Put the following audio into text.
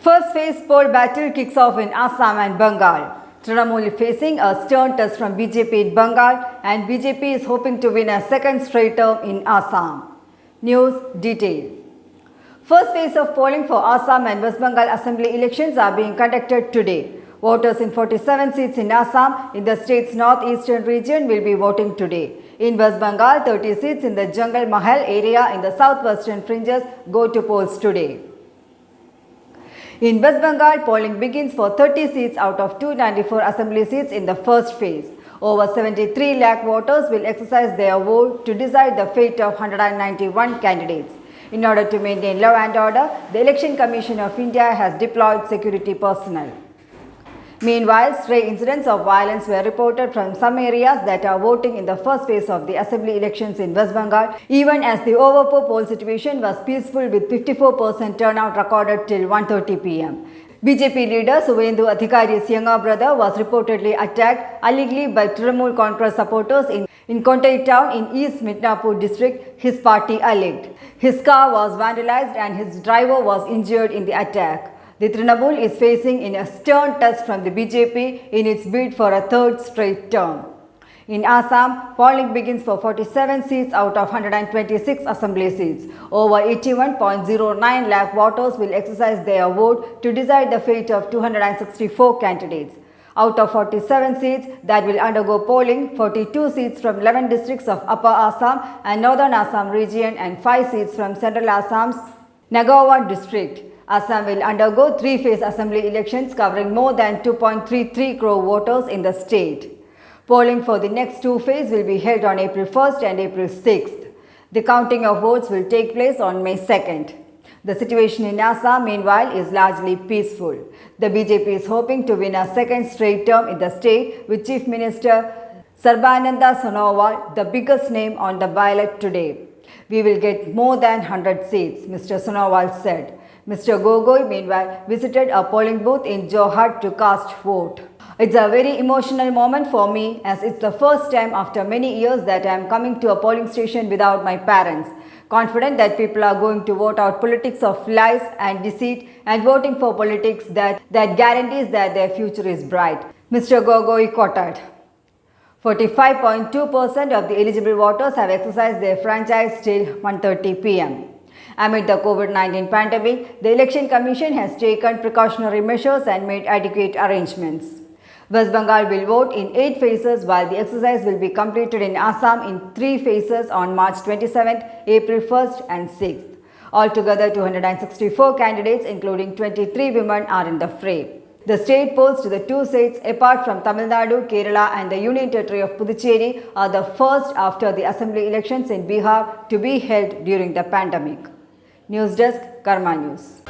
First phase poll battle kicks off in Assam and Bengal. Trinamool facing a stern test from BJP in Bengal, and BJP is hoping to win a second straight term in Assam. News detail. First phase of polling for Assam and West Bengal Assembly elections are being conducted today. Voters in 47 seats in Assam, in the state's northeastern region, will be voting today. In West Bengal, 30 seats in the Jungle Mahal area in the southwestern fringes go to polls today. In West Bengal, polling begins for 30 seats out of 294 assembly seats in the first phase. Over 73 lakh voters will exercise their vote to decide the fate of 191 candidates. In order to maintain law and order, the Election Commission of India has deployed security personnel. Meanwhile, stray incidents of violence were reported from some areas that are voting in the first phase of the assembly elections in West Bengal, even as the overall poll situation was peaceful with 54% turnout recorded till 1:30 p.m. BJP leader Suvendu Adhikari's younger brother was reportedly attacked allegedly by Trinamool Congress supporters in Kontai town in East Midnapur district, his party alleged. His car was vandalized and his driver was injured in the attack. The Trinamool is facing in a stern test from the BJP in its bid for a third straight term. In Assam, polling begins for 47 seats out of 126 assembly seats. Over 81.09 lakh voters will exercise their vote to decide the fate of 264 candidates. Out of 47 seats that will undergo polling, 42 seats from 11 districts of Upper Assam and Northern Assam region and 5 seats from Central Assam's Nagaon district. Assam will undergo three-phase assembly elections covering more than 2.33 crore voters in the state. Polling for the next two phases will be held on April 1st and April 6th. The counting of votes will take place on May 2nd. The situation in Assam, meanwhile, is largely peaceful. The BJP is hoping to win a second straight term in the state with Chief Minister Sarbananda Sonowal, the biggest name on the ballot today. We will get more than 100 seats, Mr. Sonowal said. Mr. Gogoi, meanwhile, visited a polling booth in Jorhat to cast vote. It's a very emotional moment for me, as it's the first time after many years that I am coming to a polling station without my parents. Confident that people are going to vote out politics of lies and deceit and voting for politics that guarantees that their future is bright. Mr. Gogoi quoted. 45.2% of the eligible voters have exercised their franchise till 1:30 p.m. Amid the COVID-19 pandemic, the Election Commission has taken precautionary measures and made adequate arrangements. West Bengal will vote in 8 phases, while the exercise will be completed in Assam in 3 phases on March 27th, April 1st and 6th. Altogether, 264 candidates, including 23 women, are in the fray. The state polls to the 2 states apart from Tamil Nadu, Kerala and the Union Territory of Puducherry are the first after the assembly elections in Bihar to be held during the pandemic. News Desk, Karma News.